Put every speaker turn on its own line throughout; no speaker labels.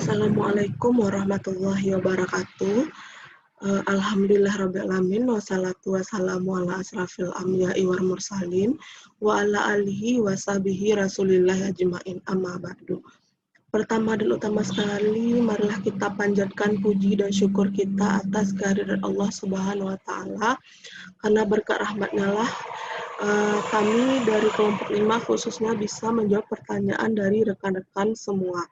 Assalamualaikum warahmatullahi wabarakatuh. Alhamdulillahirrabbilalamin. Wassalatu wassalamu ala asrafil anbiya'i wal mursalin wa ala alihi wa sahbihi rasulillah ajma'in amma ba'du. Pertama dan utama sekali, marilah kita panjatkan puji dan syukur kita atas kehadiran Allah Subhanahu wa Ta'ala, karena berkat rahmatnya lah kami dari kelompok 5 khususnya bisa menjawab pertanyaan dari rekan-rekan semua.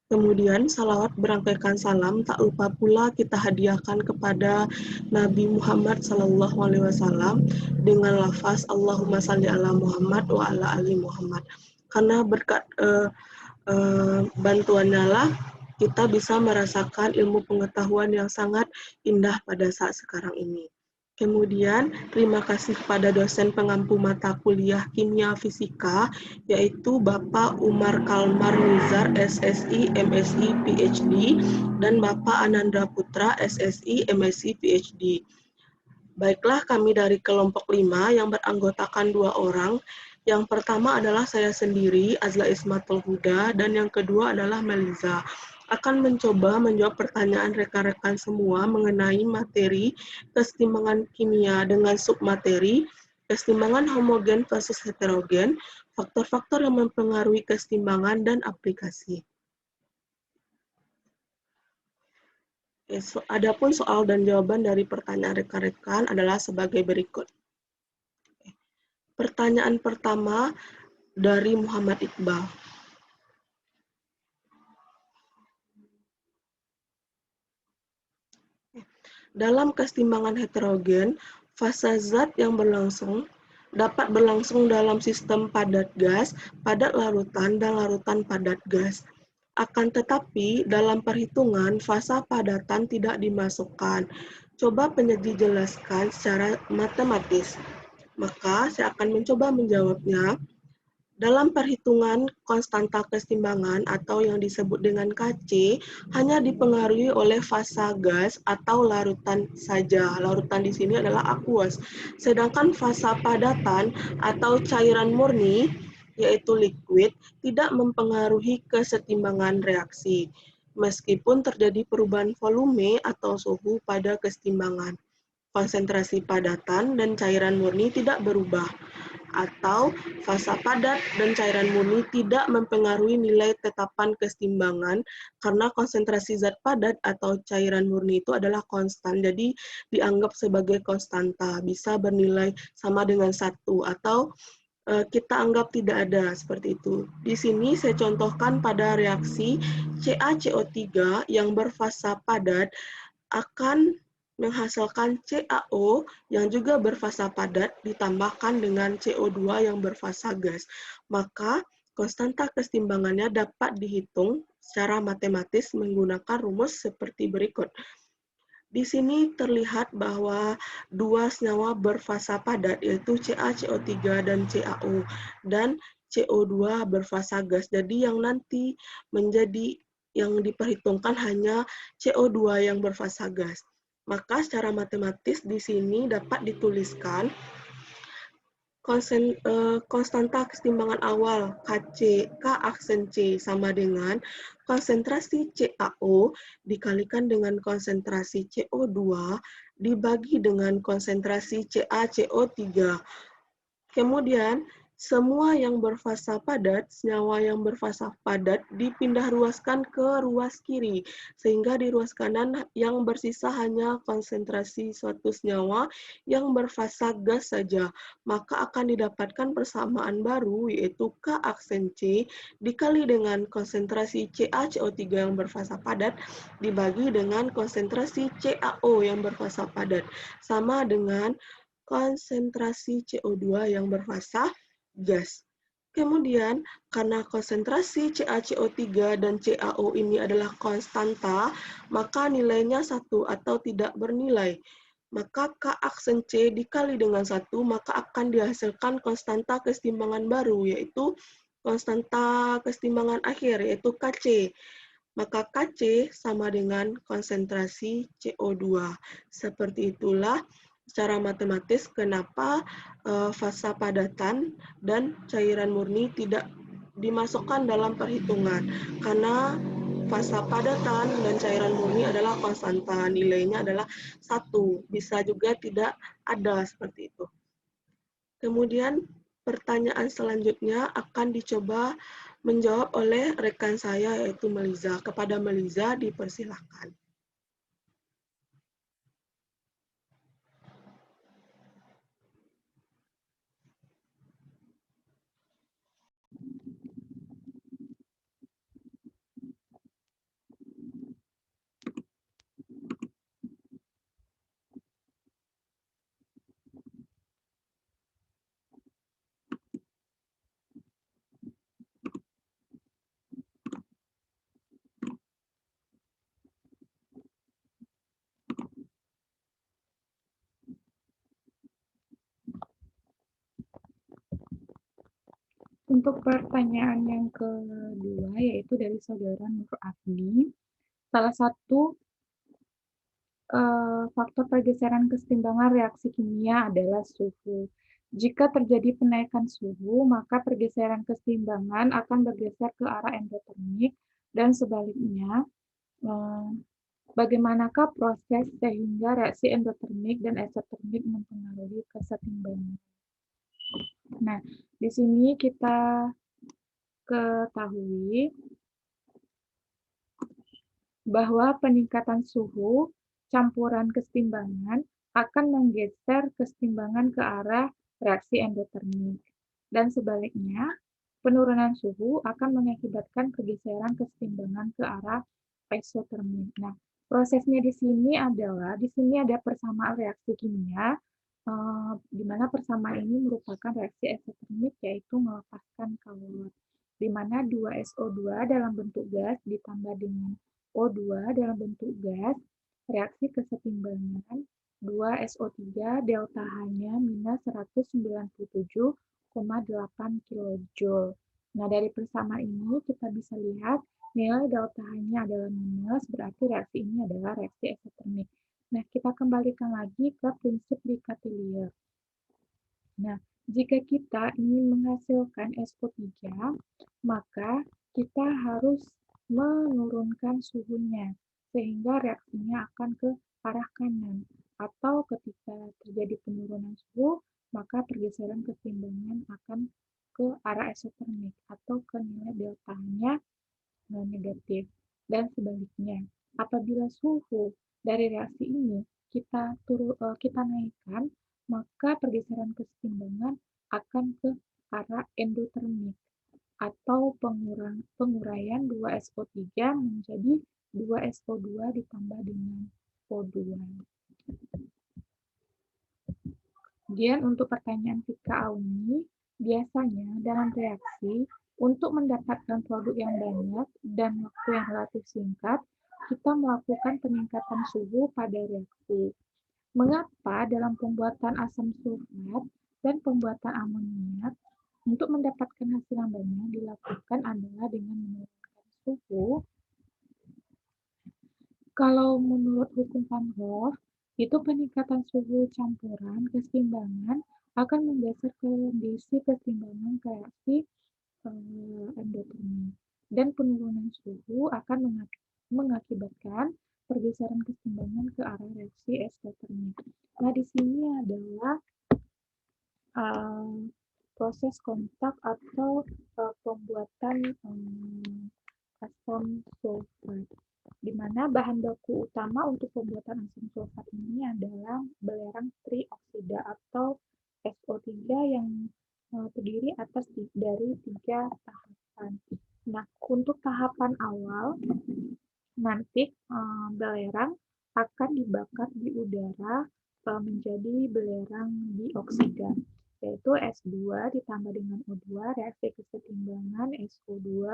Kemudian salawat berangkaikan salam tak lupa pula kita hadiahkan kepada Nabi Muhammad SAW dengan lafaz Allahumma salli ala Muhammad wa ala ali Muhammad. Karena berkat bantuannya lah kita bisa merasakan ilmu pengetahuan yang sangat indah pada saat sekarang ini. Kemudian, terima kasih kepada dosen pengampu mata kuliah Kimia Fisika, yaitu Bapak Umar Kalmar Nizar, SSI, MSI, PhD, dan Bapak Anandra Putra, SSI, MSI, PhD. Baiklah, kami dari kelompok 5 yang beranggotakan 2 orang. Yang pertama adalah saya sendiri, Azla Ismatul Huda, dan yang kedua adalah Meliza. Akan mencoba menjawab pertanyaan rekan-rekan semua mengenai materi kesetimbangan kimia dengan submateri, kesetimbangan homogen versus heterogen, faktor-faktor yang mempengaruhi kesetimbangan, dan aplikasi. Adapun soal dan jawaban dari pertanyaan rekan-rekan adalah sebagai berikut. Pertanyaan pertama dari Muhammad Iqbal. Dalam kesetimbangan heterogen, fase zat yang dapat berlangsung dalam sistem padat gas, padat larutan, dan larutan padat gas. Akan tetapi, dalam perhitungan, fasa padatan tidak dimasukkan. Coba peneliti jelaskan secara matematis. Maka, saya akan mencoba menjawabnya. Dalam perhitungan konstanta kesetimbangan atau yang disebut dengan Kc hanya dipengaruhi oleh fasa gas atau larutan saja. Larutan di sini adalah aqueous. Sedangkan fasa padatan atau cairan murni yaitu liquid tidak mempengaruhi kesetimbangan reaksi meskipun terjadi perubahan volume atau suhu pada kesetimbangan. Konsentrasi padatan dan cairan murni tidak berubah, atau fasa padat dan cairan murni tidak mempengaruhi nilai tetapan kesetimbangan karena konsentrasi zat padat atau cairan murni itu adalah konstan, jadi dianggap sebagai konstanta, bisa bernilai sama dengan 1 atau kita anggap tidak ada, seperti itu. Di sini saya contohkan pada reaksi CaCO3 yang berfasa padat akan menghasilkan CaO yang juga berfasa padat ditambahkan dengan CO2 yang berfasa gas. Maka konstanta kesetimbangannya dapat dihitung secara matematis menggunakan rumus seperti berikut. Di sini terlihat bahwa 2 senyawa berfasa padat yaitu CaCO3 dan CaO dan CO2 berfasa gas. Jadi yang nanti menjadi yang diperhitungkan hanya CO2 yang berfasa gas. Maka secara matematis di sini dapat dituliskan konstanta kesetimbangan awal Kc, K aksen C sama dengan konsentrasi CaO dikalikan dengan konsentrasi CO2 dibagi dengan konsentrasi CaCO3. Kemudian semua yang berfasa padat, senyawa yang berfasa padat dipindah ruaskan ke ruas kiri, sehingga di ruas kanan yang bersisa hanya konsentrasi suatu senyawa yang berfasa gas saja. Maka akan didapatkan persamaan baru, yaitu K aksen C dikali dengan konsentrasi CaCO3 yang berfasa padat dibagi dengan konsentrasi CaO yang berfasa padat, sama dengan konsentrasi CO2 yang berfasa gas. Kemudian, karena konsentrasi CaCO3 dan CaO ini adalah konstanta, maka nilainya 1 atau tidak bernilai. Maka K aksen C dikali dengan 1, maka akan dihasilkan konstanta kesetimbangan baru, yaitu konstanta kesetimbangan akhir, yaitu Kc. Maka Kc sama dengan konsentrasi CO2. Seperti itulah secara matematis kenapa fasa padatan dan cairan murni tidak dimasukkan dalam perhitungan, karena fasa padatan dan cairan murni adalah konstanta, nilainya adalah 1. Bisa juga tidak ada seperti itu. Kemudian pertanyaan selanjutnya akan dicoba menjawab oleh rekan saya yaitu Meliza. Kepada Meliza dipersilahkan.
Untuk pertanyaan yang kedua, yaitu dari saudara Nur Afni, salah satu faktor pergeseran kesetimbangan reaksi kimia adalah suhu. Jika terjadi penaikan suhu, maka pergeseran kesetimbangan akan bergeser ke arah endotermik dan sebaliknya. Bagaimanakah proses sehingga reaksi endotermik dan eksotermik mempengaruhi kesetimbangan? Nah, di sini kita ketahui bahwa peningkatan suhu campuran kesetimbangan akan menggeser kesetimbangan ke arah reaksi endotermik. Dan sebaliknya, penurunan suhu akan mengakibatkan pergeseran kesetimbangan ke arah eksotermik. Nah, prosesnya di sini ada persamaan reaksi kimia, di mana persamaan ini merupakan reaksi eksotermik yaitu melepaskan kalor, di mana 2SO2 dalam bentuk gas ditambah dengan O2 dalam bentuk gas, reaksi kesetimbangan 2SO3 delta H-nya minus 197,8 kJ. Nah, dari persamaan ini kita bisa lihat nilai delta H-nya adalah minus, berarti reaksi ini adalah reaksi eksotermik. Nah, kita kembalikan lagi ke prinsip Dicatelier. Nah, jika kita ingin menghasilkan SO3, maka kita harus menurunkan suhunya, sehingga reaksinya akan ke arah kanan. Atau ketika terjadi penurunan suhu, maka pergeseran kesetimbangan akan ke arah eksotermik, atau ke nilai delta-nya negatif. Dan sebaliknya, apabila suhu dari reaksi ini kita naikkan, maka pergeseran kesetimbangan akan ke arah endotermik atau penguraian 2SO3 menjadi 2SO2 ditambah dengan O2. Kemudian untuk pertanyaan Tika Auni, biasanya dalam reaksi untuk mendapatkan produk yang banyak dan waktu yang relatif singkat, kita melakukan peningkatan suhu pada reaksi. Mengapa dalam pembuatan asam sulfat dan pembuatan amoniak untuk mendapatkan hasil yang banyak dilakukan adalah dengan menurunkan suhu? Kalau menurut hukum Van Hoff, itu peningkatan suhu campuran kesetimbangan akan menggeser kondisi kesetimbangan reaksi endotermik, dan penurunan suhu akan mengakibatkan pergeseran kesetimbangan ke arah reaksi eksotermik. Nah, di sini adalah proses kontak atau pembuatan asam sulfat, di mana bahan baku utama untuk pembuatan asam sulfat ini adalah belerang trioksida atau SO3 yang terdiri atas dari 3 tahapan. Nah, untuk tahapan awal, nanti belerang akan dibakar di udara menjadi belerang dioksida, yaitu S2 ditambah dengan O2, reaksi kesetimbangan SO2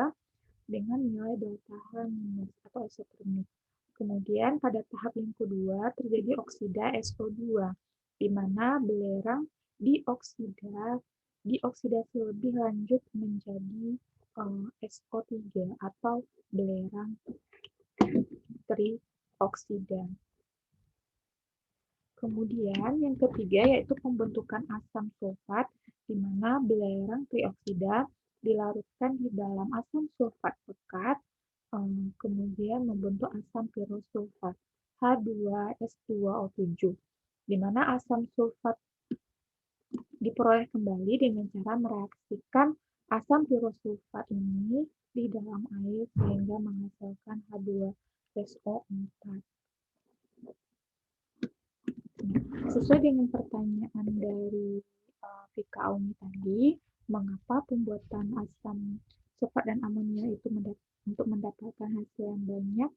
dengan nilai delta H minus atau eksotermik. Kemudian pada tahap yang kedua terjadi oksida SO2, di mana belerang dioksidasi lebih lanjut menjadi SO3 atau belerang trioksida. Kemudian yang ketiga yaitu pembentukan asam sulfat, di mana belerang trioksida dilarutkan di dalam asam sulfat pekat kemudian membentuk asam pirosulfat H2S2O7, di mana asam sulfat diperoleh kembali dengan cara mereaksikan asam pirosulfat ini di dalam air sehingga menghasilkan H2SO4. Sesuai dengan pertanyaan dari Vika Auni tadi, mengapa pembuatan asam sulfat dan amonia itu untuk mendapatkan hasil yang banyak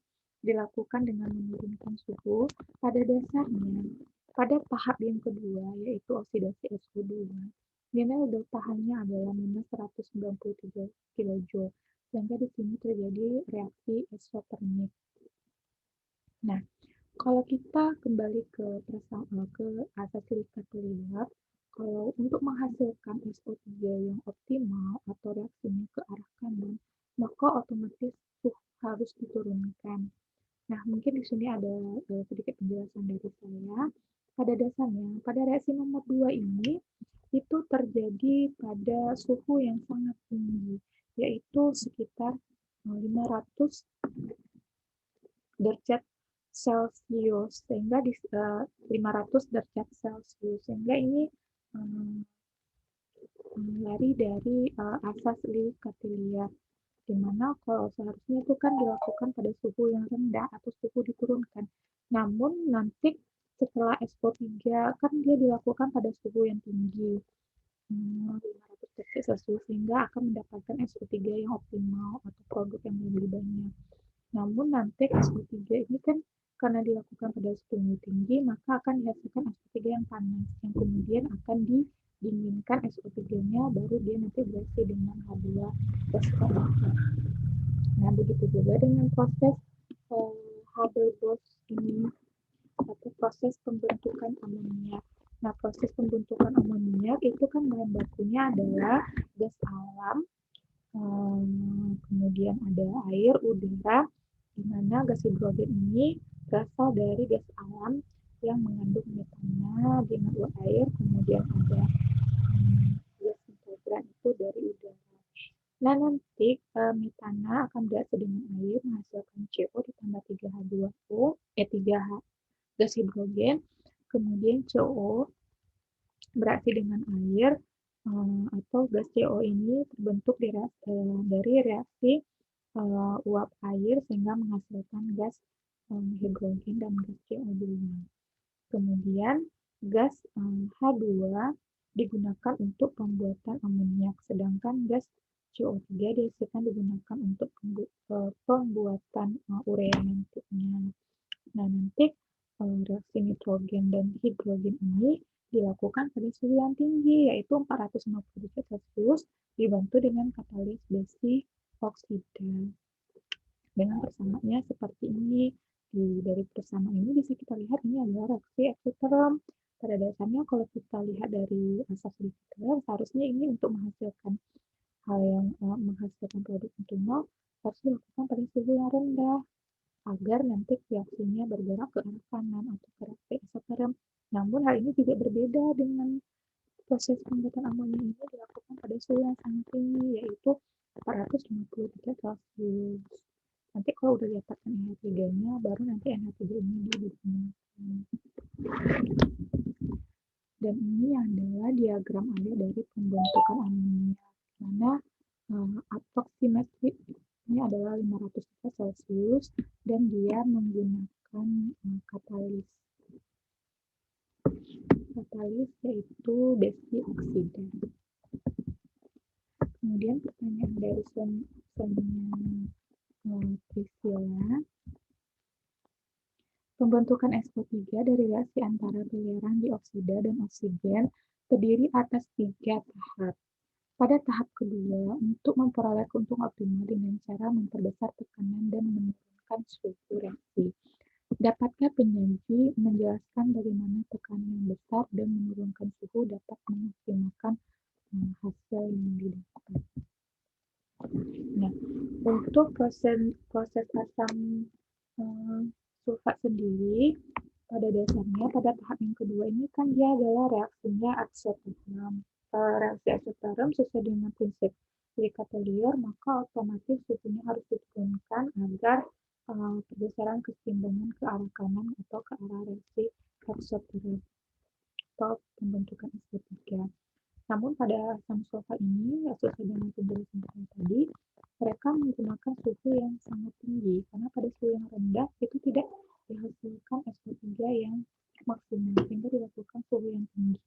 dilakukan dengan menurunkan suhu? Pada dasarnya, pada tahap yang kedua, yaitu oksidasi SO2, nilai delta H-nya adalah minus 193 kJ, sehingga di sini terjadi reaksi eksotermik. Nah, kalau kita kembali ke asas silikat terlihat, kalau untuk menghasilkan SO3 yang optimal atau reaksinya ke arah kanan, maka otomatis suhu harus diturunkan. Nah, mungkin di sini ada sedikit penjelasan dari saya. Pada dasarnya, pada reaksi nomor 2 ini, itu terjadi pada suhu yang sangat tinggi, yaitu sekitar 500 derajat Celcius, sehingga di 500 derajat Celcius, sehingga ini lari dari asas Lee Catellier, di mana kalau seharusnya itu kan dilakukan pada suhu yang rendah atau suhu diturunkan. Namun nanti setelah SO3 kan dia dilakukan pada suhu yang tinggi, 500 derajat Celcius, sehingga akan mendapatkan SO3 yang optimal atau produk yang lebih banyak. Namun nanti SO3 ini kan karena dilakukan pada suhu tinggi, maka akan dihasilkan SO3 yang panas, yang kemudian akan didinginkan SO3-nya, baru dia nanti bereaksi dengan H2SO4. Nah, begitu juga dengan proses Haber-Bosch ini, atau proses pembentukan amoniak. Nah, proses pembentukan amoniak itu kan bahan bakunya adalah gas alam, kemudian ada air, udara, di mana gas hidrogen ini berasal dari gas alam yang mengandung metana dengan uap air, kemudian ada gas nitrogen itu dari udara. Nah, nanti metana akan bereaksi dengan air menghasilkan CO ditambah 3H2O, 3H gas hidrogen, kemudian CO bereaksi dengan air, atau gas CO ini terbentuk dari reaksi uap air sehingga menghasilkan gas hidrogen dan gas CO2. Kemudian gas H2 digunakan untuk pembuatan amoniak, sedangkan gas CO3 digunakan untuk pembuatan urea nantinya. Nah, nanti reaksi nitrogen dan hidrogen ini dilakukan pada suhu yang tinggi, yaitu 450 derajat Celcius, dibantu dengan katalis besi oksida. Dengan persamaannya seperti ini. Dari persamaan ini bisa kita lihat ini adalah reaksi eksoterm. Pada dasarnya kalau kita lihat dari asas Catellier, seharusnya ini untuk menghasilkan hal yang menghasilkan produk optimal harus dilakukan pada suhu yang rendah agar nanti reaksinya bergerak ke arah kanan atau ke reaksi eksoterm. Namun hal ini juga berbeda dengan proses pembuatan amonia ini dilakukan pada suhu yang sangat tinggi, yaitu 450 derajat Celcius. Nanti kalau udah didapatkan NH3-nya, baru nanti NH3 ini digunakan. Dan ini adalah diagram air dari pembentukan amonia, mana aproksimatnya ini adalah 500 derajat Celcius dan dia menggunakan katalis. Katalis yaitu besi oksida. Kemudian pertanyaan dari Priscilla. Pembentukan SO3 dari reaksi antara belerang dioksida dan oksigen terdiri atas 3 tahap. Pada tahap kedua, untuk memperoleh keuntungan optimal dengan cara memperbesar tekanan dan menurunkan suhu reaksi. Dapatkah penyaji menjelaskan bagaimana tekanan yang besar dan menurunkan suhu dapat memaksimalkan hasil yang didapat? Nah, untuk proses asam sulfat sendiri, pada dasarnya pada tahap yang kedua ini kan dia adalah reaksinya eksoterm. Reaksi eksoterm sesuai dengan prinsip indikator liar, maka otomatis suhunya harus diturunkan agar pergeseran keseimbangan ke arah kanan atau ke arah reaksi eksotermik atau pembentukan S3. Namun pada Sansofa ini, sesuai dengan penjelasan saya tadi, mereka menggunakan suhu yang sangat tinggi, karena pada suhu yang rendah itu tidak dihasilkan SO3 yang maksimal, sehingga dilakukan suhu yang tinggi.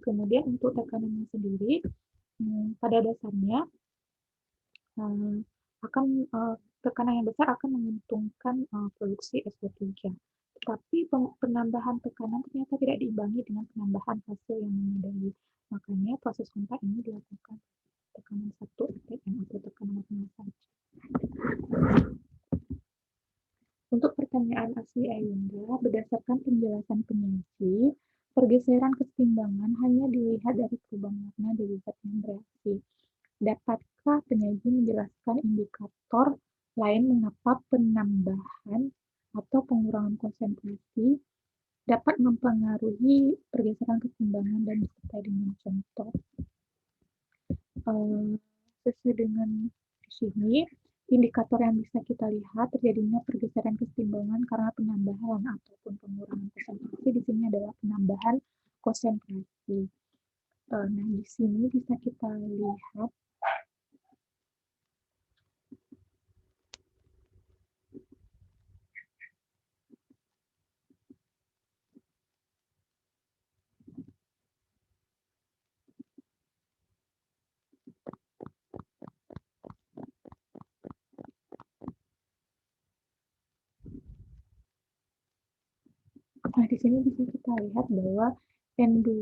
Kemudian untuk tekanannya sendiri, pada dasarnya tekanan yang besar akan menguntungkan produksi SO3. Tetapi penambahan tekanan ternyata tidak diimbangi dengan penambahan hasil yang memadai. Makanya proses kontak ini dilakukan tekanan 1 atm atau tekanan maksimal saja. Untuk pertanyaan asli Ayunda, berdasarkan penjelasan penyaji, pergeseran keseimbangan hanya dilihat dari perubahan warna dari zat yang bereaksi. Dapatkah penyaji menjelaskan indikator lain mengapa penambahan atau pengurangan konsentrasi dapat mempengaruhi pergeseran keseimbangan dan disertai dengan contoh? Sesuai dengan di sini, indikator yang bisa kita lihat terjadinya pergeseran keseimbangan karena penambahan ataupun pengurangan konsentrasi di sini adalah penambahan konsentrasi. Nah, di sini bisa kita lihat Nah, di sini bisa kita lihat bahwa N2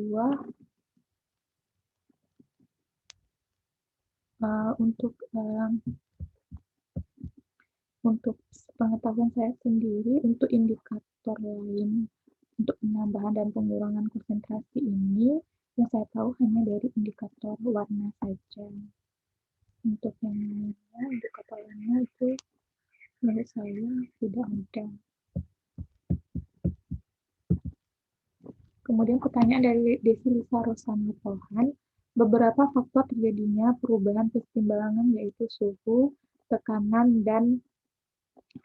untuk pengetahuan saya sendiri, untuk indikator lain untuk penambahan dan pengurangan konsentrasi ini, yang saya tahu hanya dari indikator warna saja. Untuk yang lainnya, indikator lainnya itu menurut saya tidak ada. Kemudian pertanyaan dari Desi Lisa Rosana Pohan, beberapa faktor terjadinya perubahan keseimbangan yaitu suhu, tekanan, dan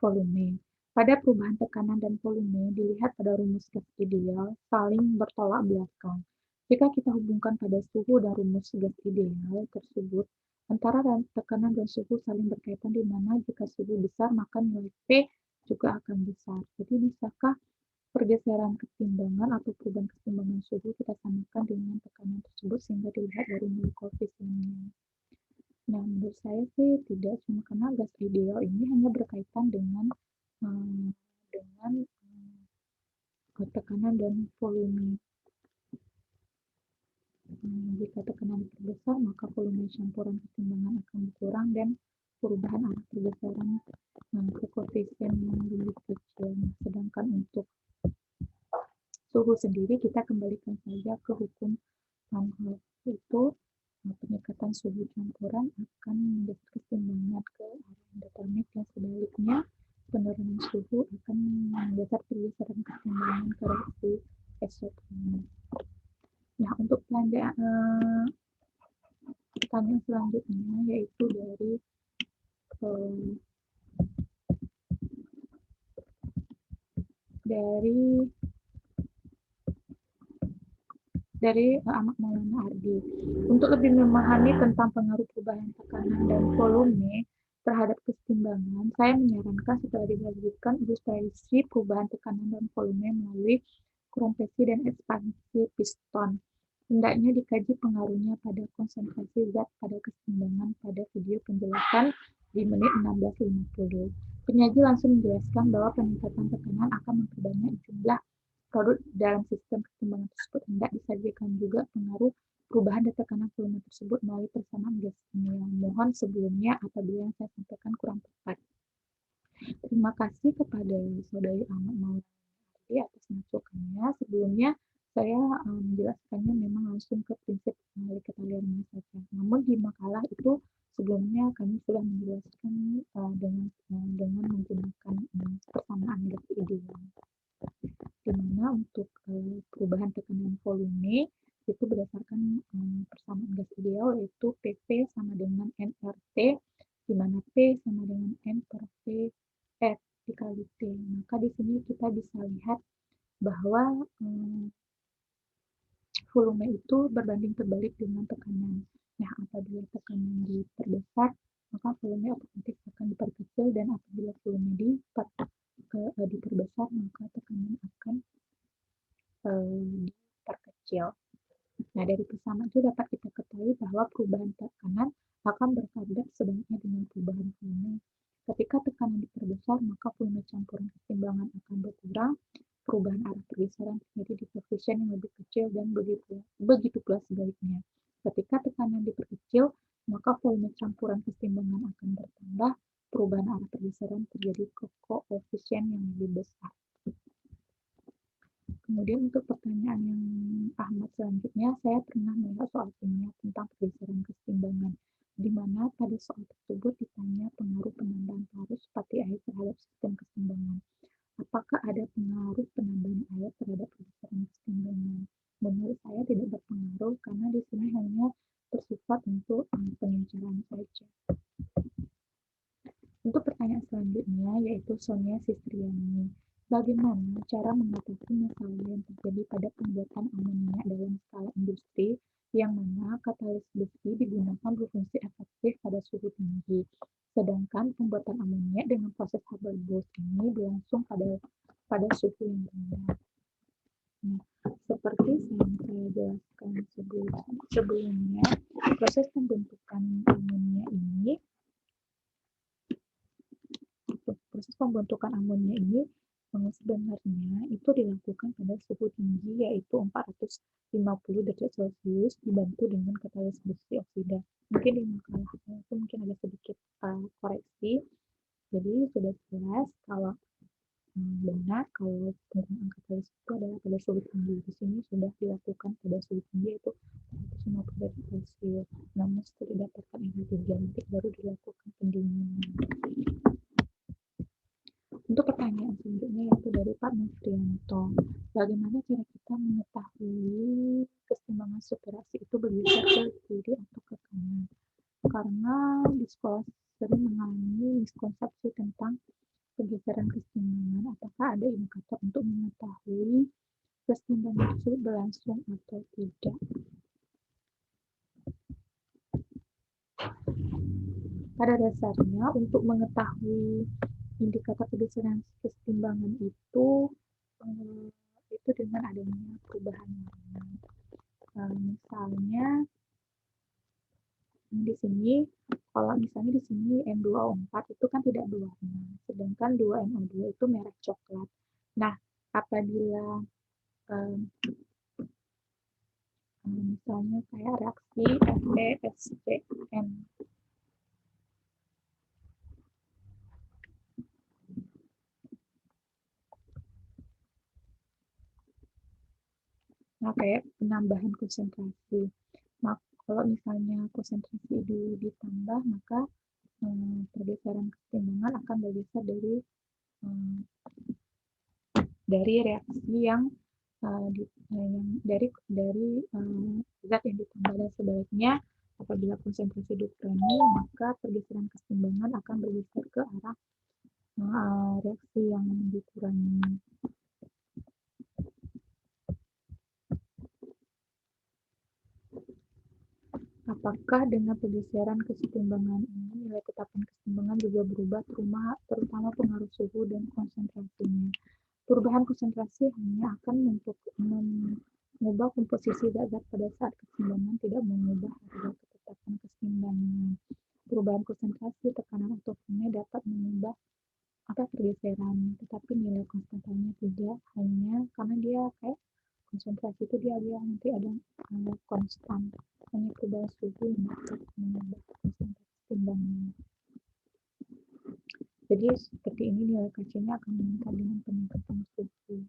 volume. Pada perubahan tekanan dan volume dilihat pada rumus gas ideal saling bertolak belakang. Jika kita hubungkan pada suhu dan rumus gas ideal tersebut, antara tekanan dan suhu saling berkaitan di mana jika suhu besar maka nilai P juga akan besar. Jadi bisakah pergeseran keseimbangan atau perubahan keseimbangan suhu kita samakan dengan tekanan tersebut sehingga dilihat dari nilai koefisiennya? Nah, menurut saya sih tidak, cuma karena gas ideal ini hanya berkaitan dengan tekanan dan volume. Jika tekanan terbesar, maka volume campuran keseimbangan akan berkurang dan perubahan arah pergeseran ke koefisien yang lebih kecil. Sedangkan untuk suhu sendiri kita kembalikan saja ke hukum Van Hoff, itu peningkatan suhu campuran akan membuat keseimbangan ke arah endotermik dan sebaliknya penurunan suhu akan membuat pergeseran keseimbangan ke reaksi eksotermik. Nah, untuk pertanyaan selanjutnya yaitu dari Ahmad Maulana Ardi. Untuk lebih memahami tentang pengaruh perubahan tekanan dan volume terhadap keseimbangan, saya menyarankan setelah dilanjutkan ilustrasi perubahan tekanan dan volume melalui kompresi dan ekspansi piston. Hendaknya dikaji pengaruhnya pada konsentrasi zat pada keseimbangan pada video penjelasan di menit 16.50. Penyaji langsung menjelaskan bahwa peningkatan tekanan akan memperbanyak jumlah produk dalam sistem keseimbangan tersebut. Hendak disajikan juga pengaruh perubahan dan tekanan volume tersebut melalui persamaan gas kimia. Mohon sebelumnya apabila yang saya sampaikan kurang tepat. Terima kasih kepada Saudari Ahmad Maulana atas masukannya. Sebelumnya saya menjelaskannya memang langsung ke prinsip ketaliaran saja. Namun di makalah itu sebelumnya kami sudah menjelaskan dengan menggunakan persamaan gas ideal. Di mana untuk perubahan tekanan volume itu berdasarkan persamaan gas ideal yaitu PP sama dengan NL dengan N per V R dikali T. Maka di sini kita bisa lihat bahwa volume itu berbanding terbalik dengan tekanan. Nah, apabila tekanan diperbesar, maka volume otomatis akan diperkecil, dan apabila volume diperbesar, maka tekanan akan diperkecil. Nah, dari persamaan itu dapat kita ketahui bahwa perubahan tekanan akan berpadat sebaliknya dengan perubahan volume. Ketika tekanan diperbesar, maka volume campuran keseimbangan akan berkurang, perubahan arah pergeseran terjadi di koefisien yang lebih kecil, dan begitu pula sebaliknya. Ketika tekanan diperkecil, maka volume campuran keseimbangan akan bertambah, perubahan arah pergeseran terjadi ke koefisien yang lebih besar. Kemudian untuk pertanyaan yang Ahmad selanjutnya, saya pernah melihat soal kimia tentang pergeseran keseimbangan, di mana pada soal tersebut ditanya pengaruh penambahan arus pati air terhadap sistem keseimbangan. Apakah ada pengaruh penambahan air terhadap pergeseran keseimbangan? Menurut saya tidak berpengaruh, karena di sini hanya bersifat untuk pengencaraan saja. Untuk pertanyaan selanjutnya, yaitu Sonia Sistriani. Bagaimana cara mengatasi masalah yang terjadi pada pembuatan amonia dalam skala industri, yang mana katalis besi digunakan berfungsi efektif pada suhu tinggi, sedangkan pembuatan amonia dengan proses Haber-Bosch ini berlangsung pada suhu yang rendah. Nah, seperti yang saya jelaskan sebelumnya, proses pembentukan amonia ini sebenarnya itu dilakukan pada suhu tinggi, yaitu 450 derajat Celcius, dibantu dengan katalis besi oksida. Mungkin di makalah itu mungkin ada sedikit koreksi. Jadi sudah jelas kalau benar kalau penggunaan katalis itu adalah pada suhu tinggi. Di sini sudah dilakukan pada suhu tinggi, yaitu 450 derajat Celcius. Namun setelah didapatkan energi nanti baru dilakukan pendinginan. Untuk pertanyaan selanjutnya, yaitu dari Pak Nufrianto. Bagaimana cara kita mengetahui keseimbangan saturasi itu bergeser ke kiri atau ke kanan? Karena di sekolah sering mengalami miskonsepsi tentang pergeseran keseimbangan. Apakah ada indikator untuk mengetahui keseimbangan itu berlangsung atau tidak? Pada dasarnya, untuk mengetahui indikator pergeseran keseimbangan itu dengan adanya perubahan warna. Misalnya di sini, kalau misalnya di sini N2O4 itu kan tidak berwarna, sedangkan 2NO2 itu merah coklat. Nah, apabila misalnya kayak reaksi FeSCN, nah kayak penambahan konsentrasi. Nah, kalau misalnya konsentrasi itu ditambah, maka pergeseran keseimbangan akan bergeser dari reaksi yang dari zat yang ditambah, dan sebaliknya apabila konsentrasi dikurangi, maka pergeseran keseimbangan akan bergeser ke arah reaksi yang dikurangi. Apakah dengan pergeseran keseimbangan ini nilai tetapan keseimbangan juga berubah, terutama pengaruh suhu dan konsentrasinya? Perubahan konsentrasi hanya akan mengubah komposisi zat pada saat keseimbangan, tidak mengubah harga ketetapan keseimbangan. Perubahan konsentrasi, tekanan atau volume dapat mengubah pergeseran, tetapi nilai konstantanya tidak, hanya karena dia kayak konsentrasi itu dia nanti ada konstan, hanya perubahan suhu yang dapat mengubah konsentrasi keseimbangan. Jadi seperti ini nilai KC-nya akan meningkat dengan peningkatan suhu.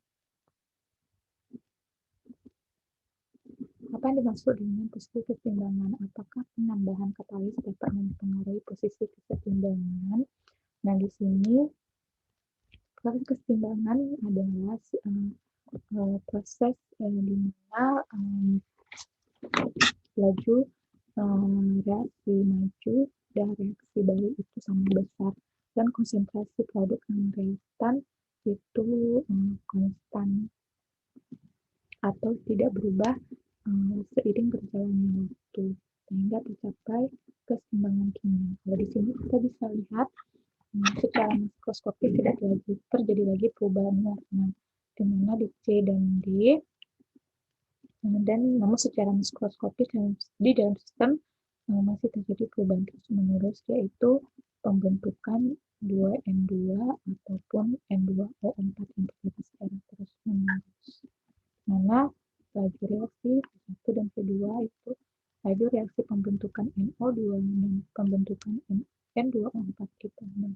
Apa yang dimaksud dengan posisi keseimbangan? Apakah penambahan katalis dapat mempengaruhi posisi keseimbangan? Nah, di sini proses keseimbangan adalah proses di mana laju reaksi maju dan reaksi balik itu sama besar. dan konsentrasi produk yang reaktan itu konstan atau tidak berubah seiring berjalannya waktu sehingga tercapai keseimbangan kimia. Kalau di sini kita bisa lihat secara mikroskopis tidak lagi terjadi lagi perubahan warna, di mana di C dan D, dan namun secara mikroskopis di dalam sistem masih terjadi perubahan terus-menerus, yaitu pembentukan 2N2 ataupun N2O4 yang terjadi secara terus-menerus. Mana laju reaksi P1 dan P2 itu laju reaksi pembentukan NO2 dan pembentukan N2O4 kita. Nah,